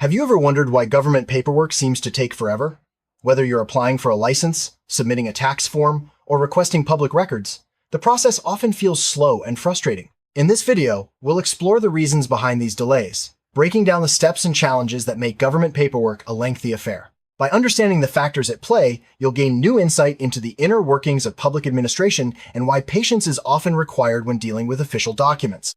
Have you ever wondered why government paperwork seems to take forever? Whether you're applying for a license, submitting a tax form, or requesting public records, the process often feels slow and frustrating. In this video, we'll explore the reasons behind these delays, breaking down the steps and challenges that make government paperwork a lengthy affair. By understanding the factors at play, you'll gain new insight into the inner workings of public administration and why patience is often required when dealing with official documents.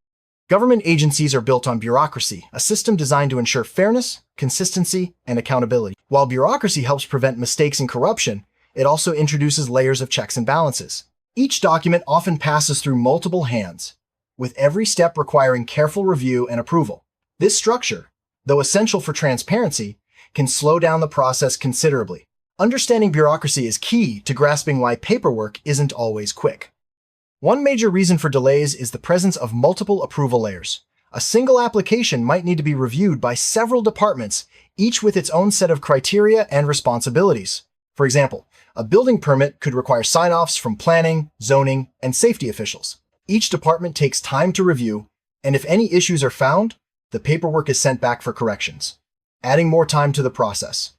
Government agencies are built on bureaucracy, a system designed to ensure fairness, consistency, and accountability. While bureaucracy helps prevent mistakes and corruption, it also introduces layers of checks and balances. Each document often passes through multiple hands, with every step requiring careful review and approval. This structure, though essential for transparency, can slow down the process considerably. Understanding bureaucracy is key to grasping why paperwork isn't always quick. One major reason for delays is the presence of multiple approval layers. A single application might need to be reviewed by several departments, each with its own set of criteria and responsibilities. For example, a building permit could require sign-offs from planning, zoning, and safety officials. Each department takes time to review, and if any issues are found, the paperwork is sent back for corrections, adding more time to the process.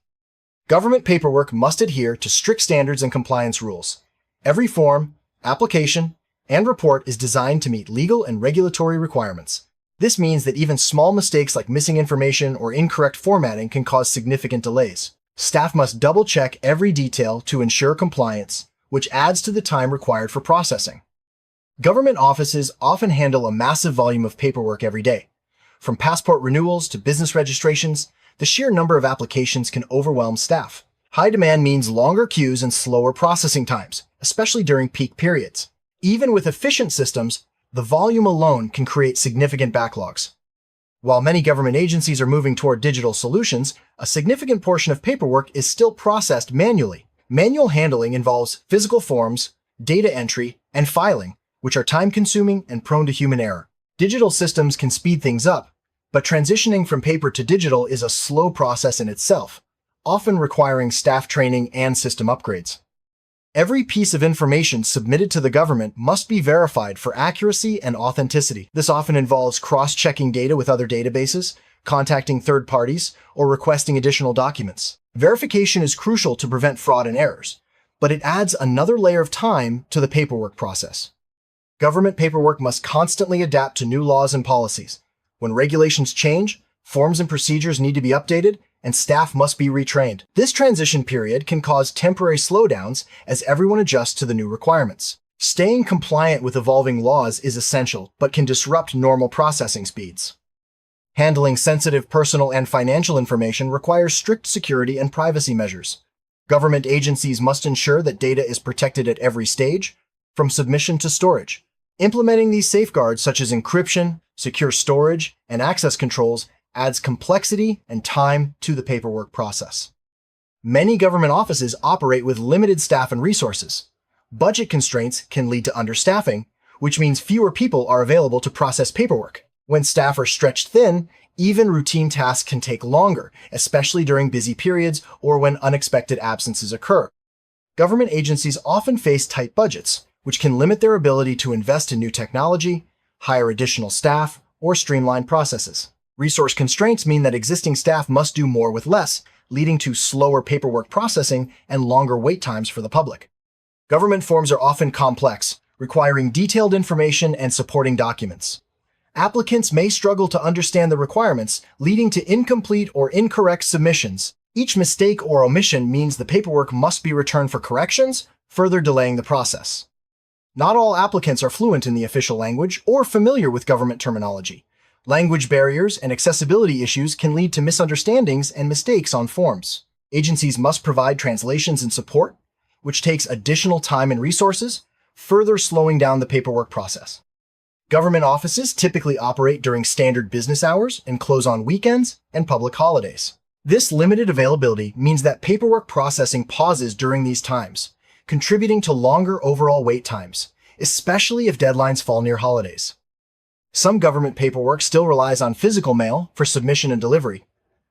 Government paperwork must adhere to strict standards and compliance rules. Every form, application, and report is designed to meet legal and regulatory requirements. This means that even small mistakes like missing information or incorrect formatting can cause significant delays. Staff must double-check every detail to ensure compliance, which adds to the time required for processing. Government offices often handle a massive volume of paperwork every day. From passport renewals to business registrations, the sheer number of applications can overwhelm staff. High demand means longer queues and slower processing times, especially during peak periods. Even with efficient systems, the volume alone can create significant backlogs. While many government agencies are moving toward digital solutions, a significant portion of paperwork is still processed manually. Manual handling involves physical forms, data entry, and filing, which are time-consuming and prone to human error. Digital systems can speed things up, but transitioning from paper to digital is a slow process in itself, often requiring staff training and system upgrades. Every piece of information submitted to the government must be verified for accuracy and authenticity. This often involves cross-checking data with other databases, contacting third parties, or requesting additional documents. Verification is crucial to prevent fraud and errors, but it adds another layer of time to the paperwork process. Government paperwork must constantly adapt to new laws and policies. When regulations change, forms and procedures need to be updated, and staff must be retrained. This transition period can cause temporary slowdowns as everyone adjusts to the new requirements. Staying compliant with evolving laws is essential, but can disrupt normal processing speeds. Handling sensitive personal and financial information requires strict security and privacy measures. Government agencies must ensure that data is protected at every stage, from submission to storage. Implementing these safeguards such as encryption, secure storage, and access controls adds complexity and time to the paperwork process. Many government offices operate with limited staff and resources. Budget constraints can lead to understaffing, which means fewer people are available to process paperwork. When staff are stretched thin, even routine tasks can take longer, especially during busy periods or when unexpected absences occur. Government agencies often face tight budgets, which can limit their ability to invest in new technology, hire additional staff, or streamline processes. Resource constraints mean that existing staff must do more with less, leading to slower paperwork processing and longer wait times for the public. Government forms are often complex, requiring detailed information and supporting documents. Applicants may struggle to understand the requirements, leading to incomplete or incorrect submissions. Each mistake or omission means the paperwork must be returned for corrections, further delaying the process. Not all applicants are fluent in the official language or familiar with government terminology. Language barriers and accessibility issues can lead to misunderstandings and mistakes on forms. Agencies must provide translations and support, which takes additional time and resources, further slowing down the paperwork process. Government offices typically operate during standard business hours and close on weekends and public holidays. This limited availability means that paperwork processing pauses during these times, contributing to longer overall wait times, especially if deadlines fall near holidays. Some government paperwork still relies on physical mail for submission and delivery.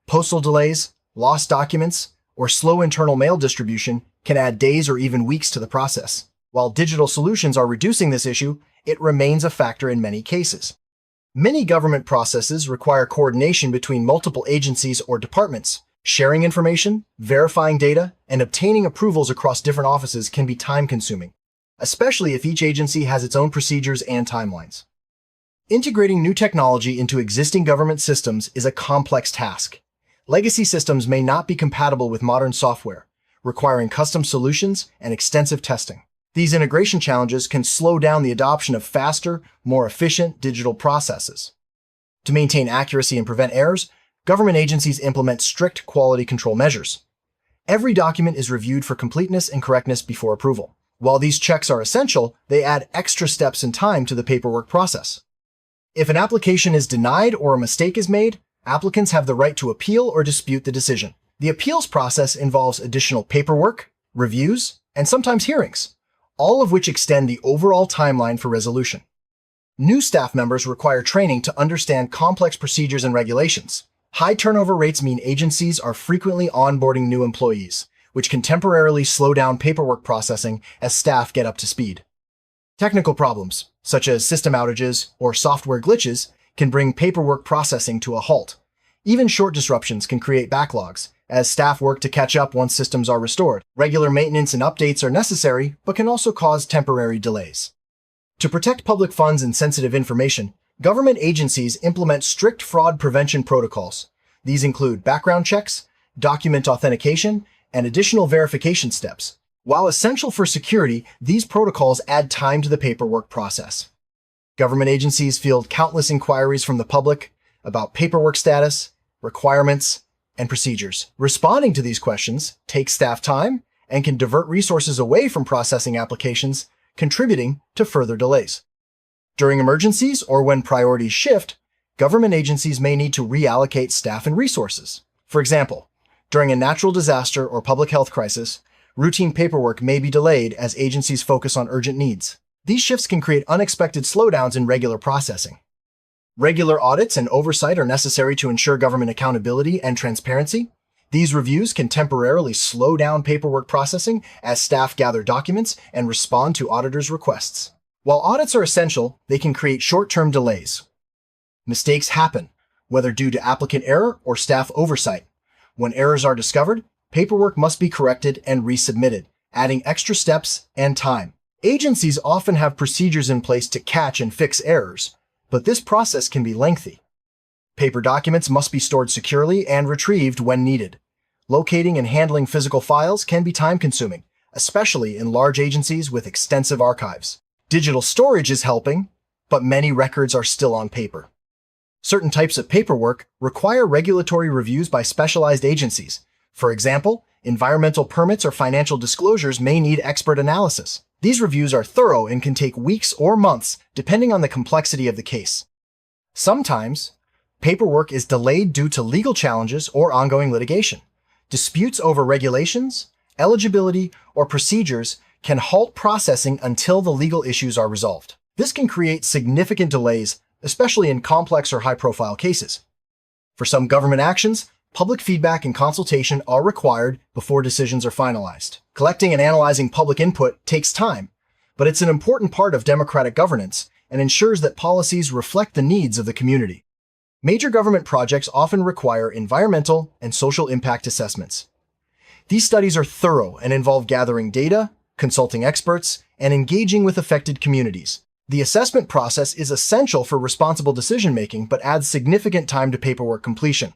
Postal delays, lost documents, or slow internal mail distribution can add days or even weeks to the process. While digital solutions are reducing this issue, it remains a factor in many cases. Many government processes require coordination between multiple agencies or departments. Sharing information, verifying data, and obtaining approvals across different offices can be time-consuming, especially if each agency has its own procedures and timelines. Integrating new technology into existing government systems is a complex task. Legacy systems may not be compatible with modern software, requiring custom solutions and extensive testing. These integration challenges can slow down the adoption of faster, more efficient digital processes. To maintain accuracy and prevent errors, government agencies implement strict quality control measures. Every document is reviewed for completeness and correctness before approval. While these checks are essential, they add extra steps and time to the paperwork process. If an application is denied or a mistake is made, applicants have the right to appeal or dispute the decision. The appeals process involves additional paperwork, reviews, and sometimes hearings, all of which extend the overall timeline for resolution. New staff members require training to understand complex procedures and regulations. High turnover rates mean agencies are frequently onboarding new employees, which can temporarily slow down paperwork processing as staff get up to speed. Technical problems, such as system outages or software glitches, can bring paperwork processing to a halt. Even short disruptions can create backlogs, as staff work to catch up once systems are restored. Regular maintenance and updates are necessary, but can also cause temporary delays. To protect public funds and sensitive information, government agencies implement strict fraud prevention protocols. These include background checks, document authentication, and additional verification steps. While essential for security, these protocols add time to the paperwork process. Government agencies field countless inquiries from the public about paperwork status, requirements, and procedures. Responding to these questions takes staff time and can divert resources away from processing applications, contributing to further delays. During emergencies or when priorities shift, government agencies may need to reallocate staff and resources. For example, during a natural disaster or public health crisis, routine paperwork may be delayed as agencies focus on urgent needs. These shifts can create unexpected slowdowns in regular processing. Regular audits and oversight are necessary to ensure government accountability and transparency. These reviews can temporarily slow down paperwork processing as staff gather documents and respond to auditors' requests. While audits are essential, they can create short-term delays. Mistakes happen, whether due to applicant error or staff oversight. When errors are discovered, paperwork must be corrected and resubmitted, adding extra steps and time. Agencies often have procedures in place to catch and fix errors, but this process can be lengthy. Paper documents must be stored securely and retrieved when needed. Locating and handling physical files can be time-consuming, especially in large agencies with extensive archives. Digital storage is helping, but many records are still on paper. Certain types of paperwork require regulatory reviews by specialized agencies. For example, environmental permits or financial disclosures may need expert analysis. These reviews are thorough and can take weeks or months, depending on the complexity of the case. Sometimes, paperwork is delayed due to legal challenges or ongoing litigation. Disputes over regulations, eligibility, or procedures can halt processing until the legal issues are resolved. This can create significant delays, especially in complex or high-profile cases. For some government actions, public feedback and consultation are required before decisions are finalized. Collecting and analyzing public input takes time, but it's an important part of democratic governance and ensures that policies reflect the needs of the community. Major government projects often require environmental and social impact assessments. These studies are thorough and involve gathering data, consulting experts, and engaging with affected communities. The assessment process is essential for responsible decision-making but adds significant time to paperwork completion.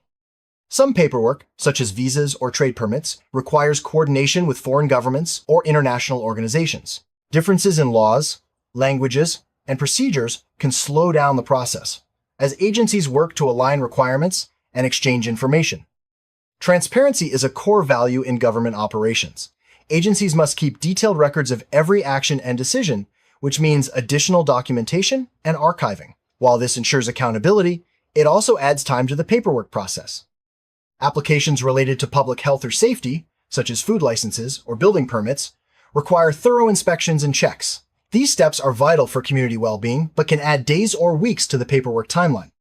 Some paperwork, such as visas or trade permits, requires coordination with foreign governments or international organizations. Differences in laws, languages, and procedures can slow down the process, as agencies work to align requirements and exchange information. Transparency is a core value in government operations. Agencies must keep detailed records of every action and decision, which means additional documentation and archiving. While this ensures accountability, it also adds time to the paperwork process. Applications related to public health or safety, such as food licenses or building permits, require thorough inspections and checks. These steps are vital for community well-being, but can add days or weeks to the paperwork timeline.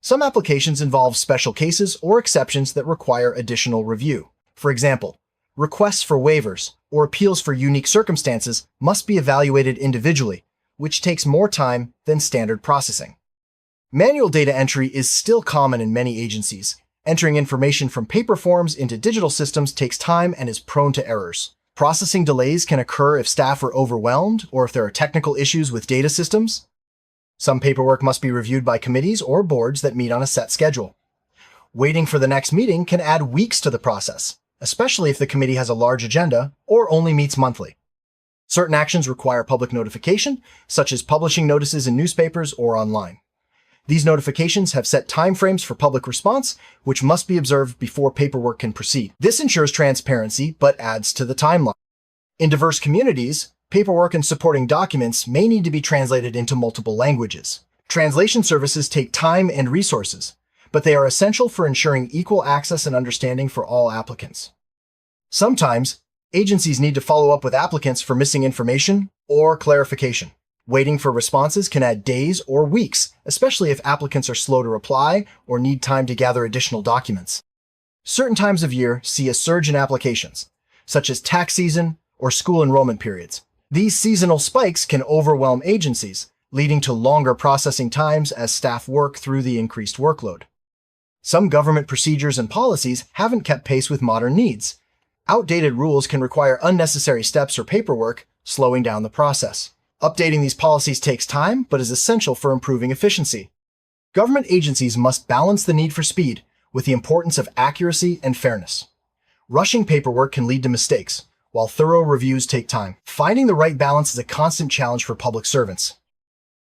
Some applications involve special cases or exceptions that require additional review. For example, requests for waivers or appeals for unique circumstances must be evaluated individually, which takes more time than standard processing. Manual data entry is still common in many agencies. Entering information from paper forms into digital systems takes time and is prone to errors. Processing delays can occur if staff are overwhelmed or if there are technical issues with data systems. Some paperwork must be reviewed by committees or boards that meet on a set schedule. Waiting for the next meeting can add weeks to the process, especially if the committee has a large agenda or only meets monthly. Certain actions require public notification, such as publishing notices in newspapers or online. These notifications have set timeframes for public response, which must be observed before paperwork can proceed. This ensures transparency, but adds to the timeline. In diverse communities, paperwork and supporting documents may need to be translated into multiple languages. Translation services take time and resources, but they are essential for ensuring equal access and understanding for all applicants. Sometimes, agencies need to follow up with applicants for missing information or clarification. Waiting for responses can add days or weeks, especially if applicants are slow to reply or need time to gather additional documents. Certain times of year see a surge in applications, such as tax season or school enrollment periods. These seasonal spikes can overwhelm agencies, leading to longer processing times as staff work through the increased workload. Some government procedures and policies haven't kept pace with modern needs. Outdated rules can require unnecessary steps or paperwork, slowing down the process. Updating these policies takes time, but is essential for improving efficiency. Government agencies must balance the need for speed with the importance of accuracy and fairness. Rushing paperwork can lead to mistakes, while thorough reviews take time. Finding the right balance is a constant challenge for public servants.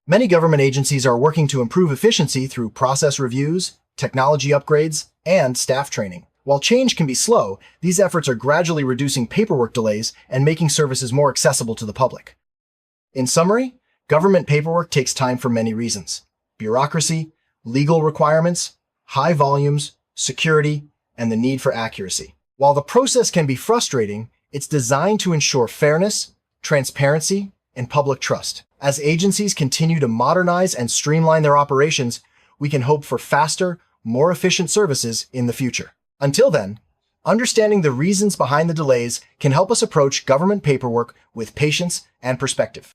Many government agencies are working to improve efficiency through process reviews, technology upgrades, and staff training. While change can be slow, these efforts are gradually reducing paperwork delays and making services more accessible to the public. In summary, government paperwork takes time for many reasons: bureaucracy, legal requirements, high volumes, security, and the need for accuracy. While the process can be frustrating, it's designed to ensure fairness, transparency, and public trust. As agencies continue to modernize and streamline their operations, we can hope for faster, more efficient services in the future. Until then, understanding the reasons behind the delays can help us approach government paperwork with patience and perspective.